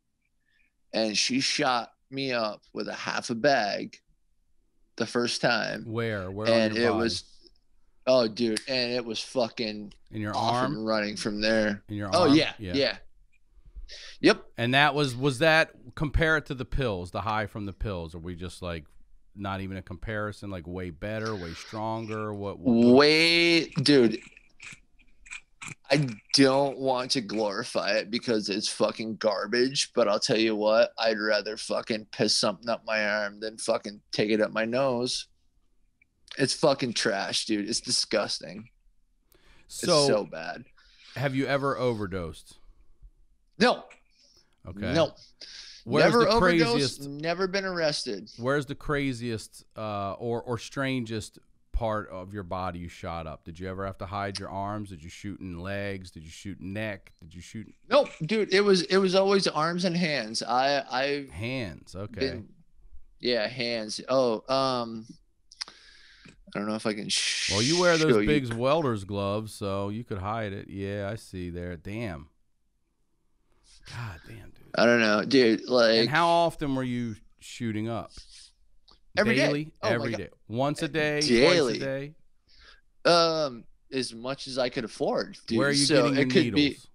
C: And she shot me up with a half a bag the first time.
B: Where
C: and
B: on your
C: it
B: body?
C: was, oh dude, and it was fucking
B: in your
C: off
B: arm
C: and running from there.
B: in your
C: arm.
B: arm?
C: Yeah. Yep.
B: And that was that, compare it to the pills, the high from the pills? Are we just like not even a comparison, like way better, way stronger? What?
C: Way, dude. I don't want to glorify it because it's fucking garbage, but I'll tell you what, I'd rather fucking piss something up my arm than fucking take it up my nose. It's fucking trash, dude. It's disgusting.
B: So,
C: it's so bad.
B: Have you ever overdosed?
C: No.
B: Okay.
C: No.
B: Where's
C: never
B: the
C: overdosed,
B: craziest?
C: never been arrested.
B: Where's the craziest or strangest part of your body you shot up? Did you ever have to hide your arms? Did you shoot in legs? Did you shoot neck? Did you shoot?
C: Nope, dude. It was always arms and hands. I've
B: Hands. Okay.
C: Yeah, hands. Oh, I don't know if I can.
B: Well, you wear those big welder's gloves, so you could hide it. Yeah, I see there. Damn. God damn, dude.
C: I don't know, dude. Like,
B: and how often were you shooting up?
C: Every
B: Daily?
C: day. Oh,
B: every day. Once a day?
C: Daily.
B: Twice a day?
C: As much as I could afford, dude.
B: Where are you
C: so
B: getting your needles?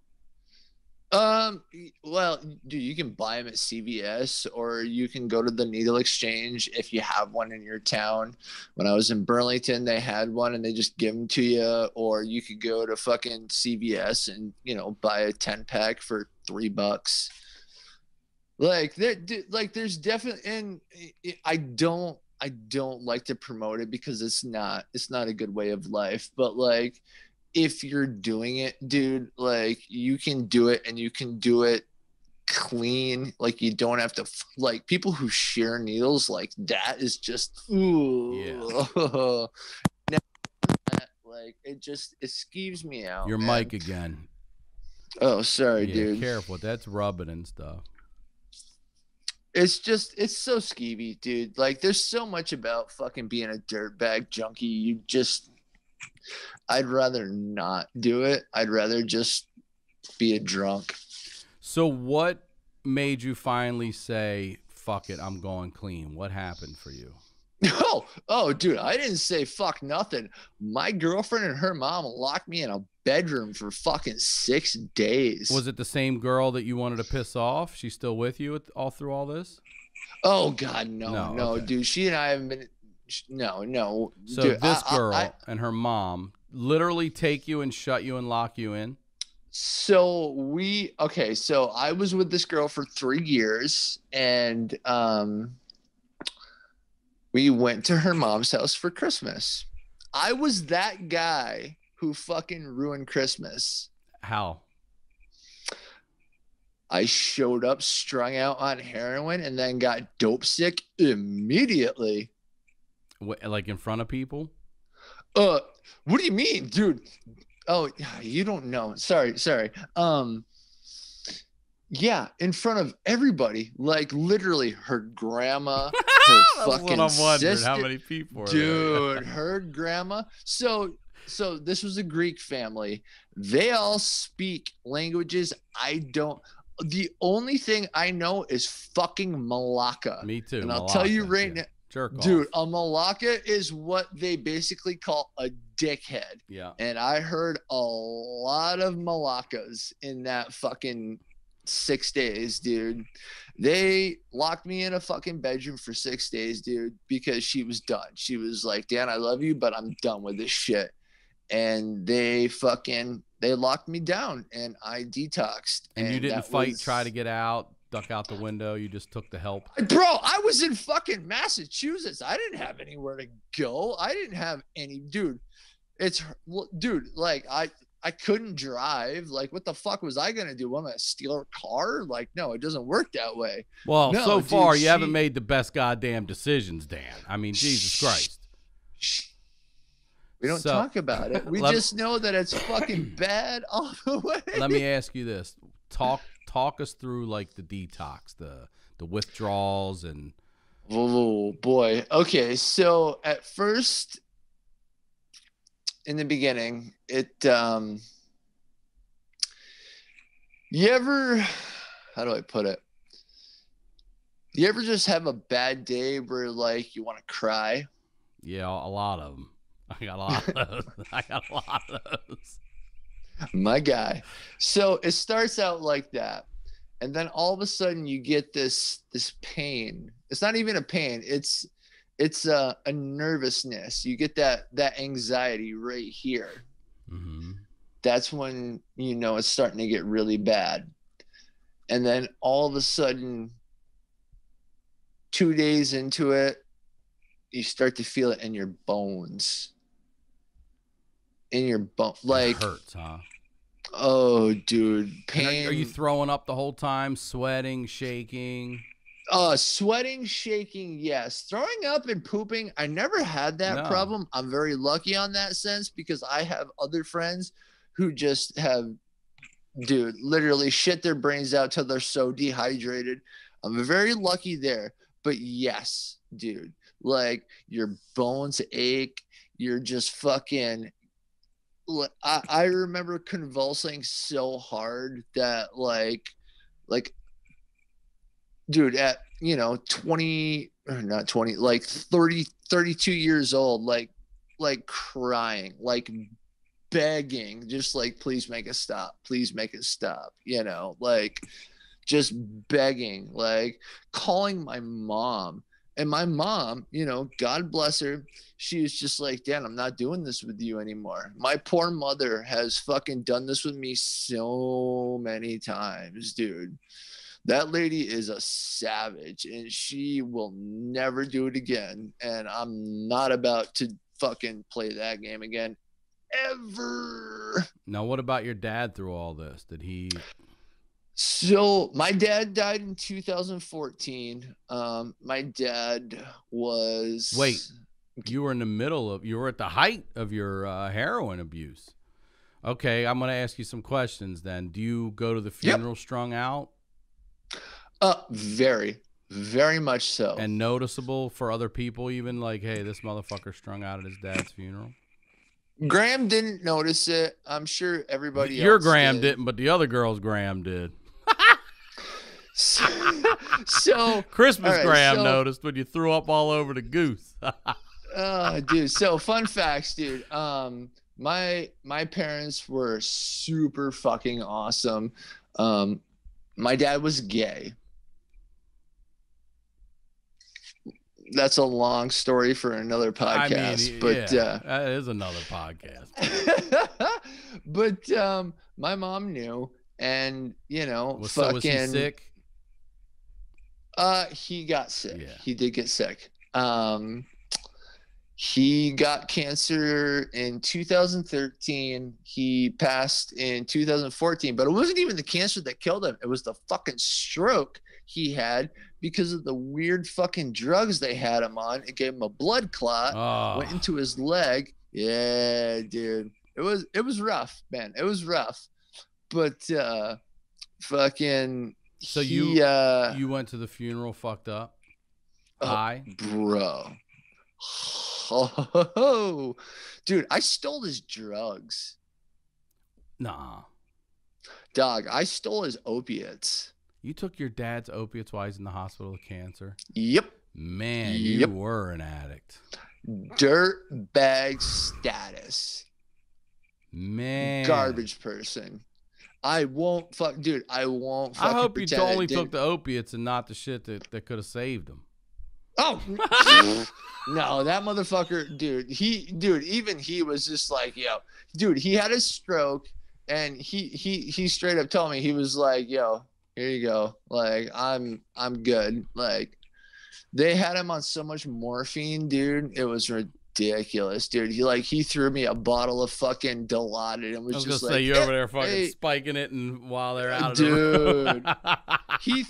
C: Well, dude, you can buy them at CVS or you can go to the needle exchange if you have one in your town. When I was in Burlington, they had one and they just give them to you. Or you could go to fucking CVS and, buy a 10-pack for $3. Like, there's definitely, and I don't like to promote it because it's not a good way of life, but like, if you're doing it, dude, like, you can do it and you can do it clean. Like, you don't have to, like, people who share needles, like, that is just, ooh.
B: Yeah.
C: Like, it skeeves me out.
B: Your
C: man.
B: mic again.
C: Oh, sorry,
B: Yeah,
C: dude.
B: careful. That's rubbing and stuff.
C: It's so skeevy, dude. Like, there's so much about fucking being a dirtbag junkie. I'd rather not do it. I'd rather just be a drunk.
B: So what made you finally say, fuck it, I'm going clean? What happened for you?
C: Oh, dude, I didn't say fuck nothing. My girlfriend and her mom locked me in a bedroom for fucking 6 days.
B: Was it the same girl that you wanted to piss off? She's still with you all through all this?
C: Oh, God, no,
B: okay.
C: Dude. She and I haven't been. No.
B: So
C: dude,
B: this girl and her mom literally take you and shut you and lock you in?
C: So I was with this girl for 3 years, and we went to her mom's house for Christmas. I was that guy who fucking ruined Christmas.
B: How?
C: I showed up strung out on heroin and then got dope sick immediately.
B: Like in front of people?
C: What do you mean, dude? Oh, you don't know. Sorry. Yeah, in front of everybody, like literally her grandma, her fucking sister.
B: How many people are
C: dude,
B: there?
C: her grandma. So this was a Greek family. They all speak languages I don't. The only thing I know is fucking Malacca.
B: Me too.
C: And I'll tell you right now,
B: jerk off.
C: dude, a Malacca is what they basically call a dickhead.
B: Yeah.
C: And I heard a lot of Malaccas in that fucking 6 days, dude. They locked me in a fucking bedroom for 6 days, dude, because she was done. She was like, Dan, I love you, but I'm done with this shit. And they locked me down and I detoxed.
B: And you didn't fight, try to get out, duck out the window. You just took the help.
C: Bro, I was in fucking Massachusetts. I didn't have anywhere to go. I didn't have any, dude. Like I couldn't drive. Like, what the fuck was I going to do? I'm going to steal her car? Like, no, it doesn't work that way.
B: Well,
C: no,
B: so far,
C: dude,
B: you haven't made the best goddamn decisions, Dan. I mean, Jesus Christ.
C: We don't talk about it. We just know that it's fucking bad all the way.
B: Let me ask you this. Talk us through, like, the detox, the withdrawals and...
C: Oh, boy. Okay, so at first... in the beginning, how do I put it? You ever just have a bad day where like you want to cry?
B: Yeah, a lot of them. I got a lot of those.
C: My guy. So it starts out like that. And then all of a sudden you get this pain. It's not even a pain. It's a nervousness. You get that anxiety right here.
B: Mm-hmm.
C: That's when you know it's starting to get really bad. And then all of a sudden, 2 days into it, you start to feel it in your bones. In your bone, like
B: it hurts, huh?
C: Oh, dude, pain.
B: Are you throwing up the whole time, sweating, shaking?
C: Sweating, shaking, yes. Throwing up and pooping, I never had that problem. I'm very lucky on that sense because I have other friends who just have, dude, literally shit their brains out till they're so dehydrated. I'm very lucky there. But yes, dude, like your bones ache. You're just fucking. I remember convulsing so hard that like dude, at 20 or not 20, like 30, 32 years old, like crying, like begging, just like, please make it stop, like just begging, like calling my mom. And my mom, God bless her, she was just like, Dan, I'm not doing this with you anymore. My poor mother has fucking done this with me so many times, dude. That lady is a savage and she will never do it again. And I'm not about to fucking play that game again ever.
B: Now, what about your dad through all this? Did he...
C: So my dad died in 2014. My dad was...
B: Wait, you were you were at the height of your heroin abuse. Okay, I'm going to ask you some questions then. Do you go to the funeral strung out?
C: Very, very much so.
B: And noticeable for other people even, like, hey, this motherfucker strung out at his dad's funeral?
C: Graham didn't notice it. I'm sure everybody else
B: Your Graham
C: did.
B: didn't, but the other girl's Graham did.
C: So
B: Christmas
C: right,
B: Graham noticed when you threw up all over the goose.
C: Dude. So fun facts, dude. My parents were super fucking awesome. My dad was gay. That's a long story for another podcast.
B: That is another podcast.
C: But my mom knew, and
B: was he sick?
C: He got sick.
B: Yeah.
C: He did get sick. He got cancer in 2013. He passed in 2014, but it wasn't even the cancer that killed him. It was the fucking stroke he had because of the weird fucking drugs they had him on. It gave him a blood clot, went into his leg. Yeah, dude. It was rough, man. It was rough. But fucking
B: so you went to the funeral fucked up? Hi,
C: bro. Oh, dude, I stole his drugs.
B: Nah.
C: Dog, I stole his opiates.
B: You took your dad's opiates while he's in the hospital with cancer?
C: Yep.
B: Man, you were an addict.
C: Dirt bag status.
B: Man.
C: Garbage person. I won't fuck, dude, I won't fucking
B: I hope you only took the opiates and not the shit that could have saved him.
C: Oh, no, that motherfucker, dude, even he was just like, yo, dude, he had a stroke and he straight up told me, he was like, yo, here you go. Like, I'm good. Like, they had him on so much morphine, dude. It was ridiculous, dude. He threw me a bottle of fucking Dilaudid and was just like,
B: you over there fucking spiking it and while they're out of
C: dude. He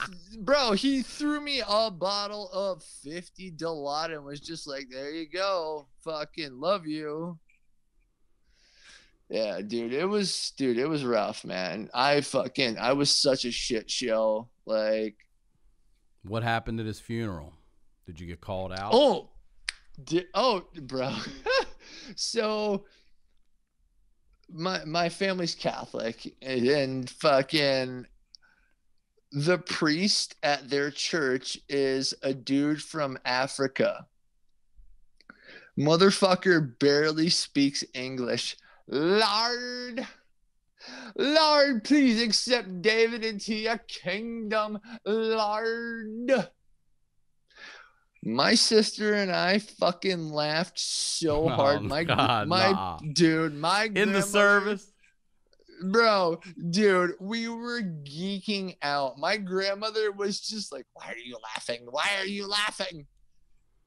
C: threw me a bottle of 50 Dilaudid and was just like, there you go. Fucking love you. Yeah, dude. It was rough, man. I was such a shit show. Like,
B: what happened at his funeral? Did you get called out?
C: Bro. So my family's Catholic, and fucking the priest at their church is a dude from Africa. Motherfucker barely speaks English. Lord. Lord, please accept David into your kingdom, Lord. My sister and I fucking laughed so hard. My
B: God, nah.
C: dude, my
B: In the
C: grandmother-
B: service?
C: Bro, dude, we were geeking out. My grandmother was just like, "Why are you laughing? Why are you laughing?"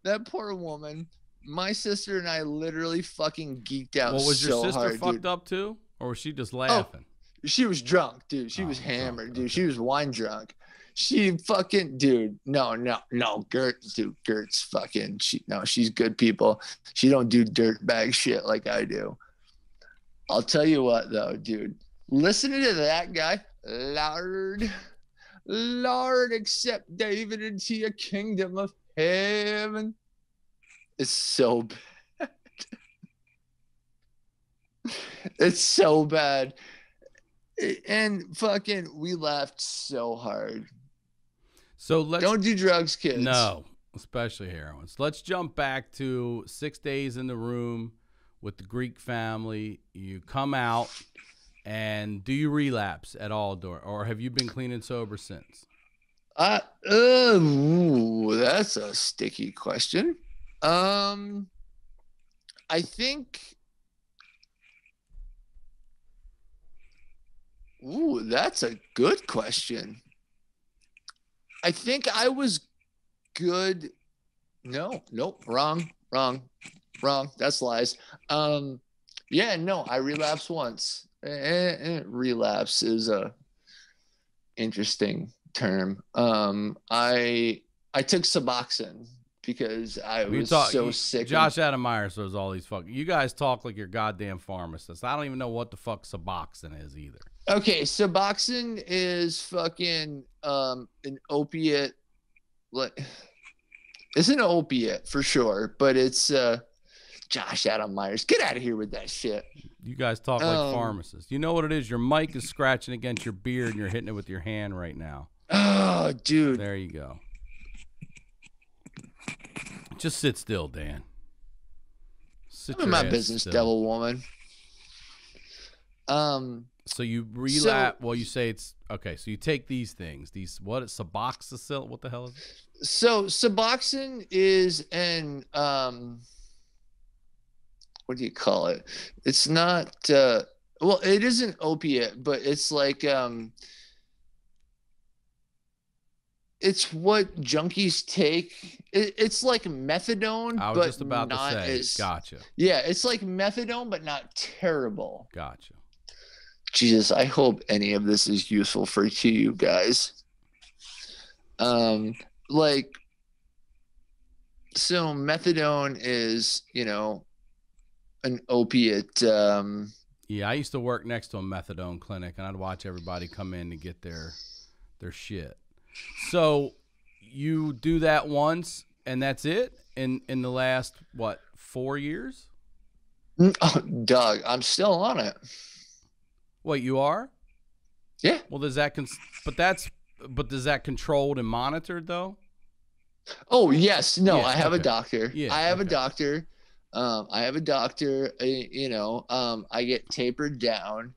C: That poor woman. My sister and I literally fucking geeked out.
B: Well, was your
C: so
B: sister
C: hard,
B: fucked
C: dude.
B: up too? Or was she just laughing?
C: She was drunk, dude. She was
B: drunk,
C: hammered, dude.
B: okay.
C: She was wine drunk. She fucking, dude. No. Gert's fucking. She's good people. She don't do dirtbag shit like I do. I'll tell you what, though, dude. Listening to that guy, Lord, accept David into your kingdom of heaven. It's so bad. It's so bad. And fucking, we laughed so hard.
B: So let's
C: Don't do drugs, kids.
B: No, especially heroin. So let's jump back to 6 days in the room with the Greek family. You come out, and do you relapse at all, or have you been clean and sober since?
C: That's a sticky question. I think. That's a good question. I think I was good. Nope, wrong. That's lies. Yeah, no, I relapsed once. Relapse is a interesting term. I took Suboxone because I was so sick.
B: Josh Adam Myers says all these fucking. You guys talk like you're goddamn pharmacists. I don't even know what the fuck Suboxone is either.
C: Okay, Suboxone is fucking an opiate. It's an opiate for sure, but it's Josh Adam Myers. Get out of here with that shit.
B: You guys talk like pharmacists. You know what it is? Your mic is scratching against your beard, and you're hitting it with your hand right now.
C: Oh, dude.
B: There you go. Just sit still, Dan.
C: I'm in my business, still. Devil woman.
B: So you relapse. Well, you say it's okay. So you take these things. What is Suboxone? What the hell is it?
C: So Suboxone is an what do you call it? It's not. Well, it is an opiate, but it's like it's what junkies take. It's like methadone,
B: I was
C: but
B: just about
C: not
B: to say.
C: as.
B: Gotcha.
C: Yeah, it's like methadone, but not terrible.
B: Gotcha.
C: Jesus, I hope any of this is useful for you guys. Like, so methadone is, an opiate.
B: Yeah, I used to work next to a methadone clinic, and I'd watch everybody come in to get their shit. So you do that once, and that's it in the last, 4 years?
C: Oh, Doug, I'm still on it.
B: Wait, you are?
C: Yeah.
B: Well, does that does that controlled and monitored though?
C: Oh yes, no,
B: Yeah,
C: I have
B: okay.
C: a doctor.
B: Yeah,
C: I have
B: okay.
C: a doctor. I have a doctor. I get tapered down.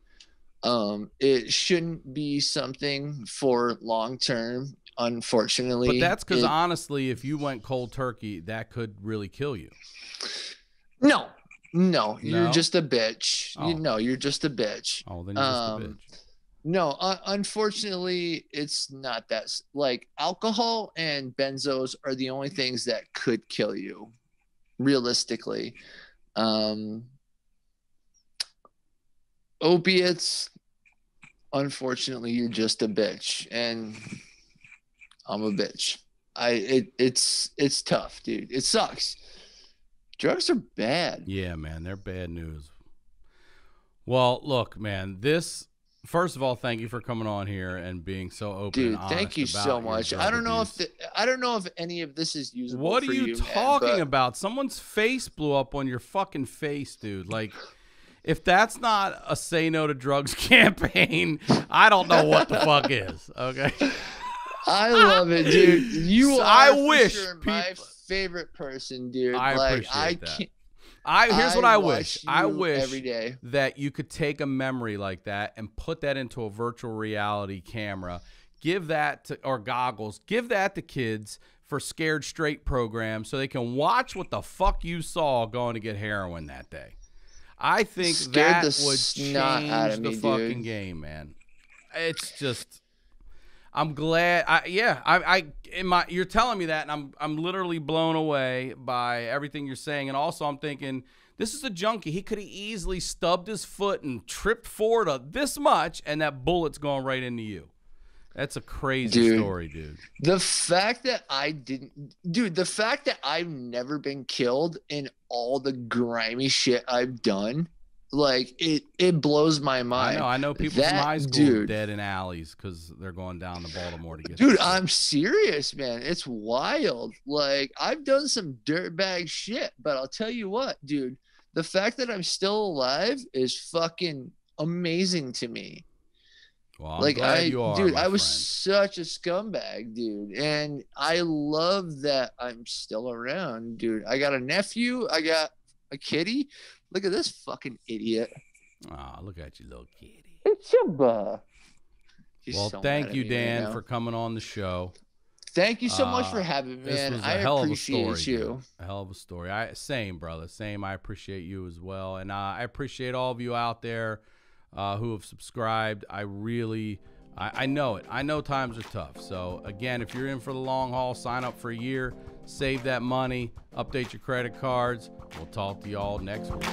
C: It shouldn't be something for long term, unfortunately.
B: But that's because honestly, if you went cold turkey, that could really kill you.
C: No, you're
B: No?
C: just a bitch.
B: Oh.
C: You're just a bitch.
B: Oh, then you're just a bitch.
C: No, unfortunately, it's not that. Like, alcohol and benzos are the only things that could kill you, realistically. Opiates, unfortunately, you're just a bitch, and I'm a bitch. It's tough, dude. It sucks. Drugs are bad.
B: Yeah, man, they're bad news. Well, look, man, first of all, thank you for coming on here and being so open
C: Dude,
B: and honest.
C: thank you
B: about
C: so
B: your
C: much.
B: drug
C: I don't know
B: abuse.
C: if any of this is usable.
B: What
C: for
B: are you
C: man,
B: talking
C: but-
B: about? Someone's face blew up on your fucking face, dude. Like, if that's not a say no to drugs campaign, I don't know what the fuck is. Okay.
C: I love it, dude. You
B: So
C: are
B: I
C: for
B: wish
C: sure my
B: people-
C: favorite person, dude.
B: I
C: like,
B: appreciate that. Here's what I wish.
C: watch
B: I
C: you
B: wish
C: every day.
B: that you could take a memory like that and put that into a virtual reality camera. Give that to, or goggles. Give that to kids for Scared Straight programs so they can watch what the fuck you saw going to get heroin that day. I think
C: Scared
B: that
C: the
B: would
C: snot out
B: change
C: of
B: the
C: me,
B: fucking
C: dude.
B: game, man. It's just, I'm glad. You're telling me that, and I'm literally blown away by everything you're saying. And also, I'm thinking, this is a junkie. He could have easily stubbed his foot and tripped forward this much, and that bullet's going right into you. That's a crazy story, dude.
C: The fact that the fact that I've never been killed in all the grimy shit I've done, like it blows my mind.
B: I know people from high school dead in alleys because they're going down to Baltimore to get.
C: Dude, I'm serious, man. It's wild. Like, I've done some dirtbag shit, but I'll tell you what, dude. The fact that I'm still alive is fucking amazing to me.
B: Well, I'm glad you are,
C: dude,
B: my
C: I was
B: friend.
C: such a scumbag, dude, and I love that I'm still around, dude. I got a nephew, I got a kitty. Look at this fucking idiot.
B: Oh, look at you, little kitty.
C: It's Chuba.
B: Well, thank you, Dan, for coming on the show.
C: Thank you so much for having me, man.
B: This was
C: I
B: a hell of a
C: appreciate
B: story,
C: you.
B: dude. A hell of a story. Same, brother. Same. I appreciate you as well, and I appreciate all of you out there who have subscribed. I know it. I know times are tough. So again, if you're in for the long haul, sign up for a year, save that money, update your credit cards. We'll talk to y'all next week.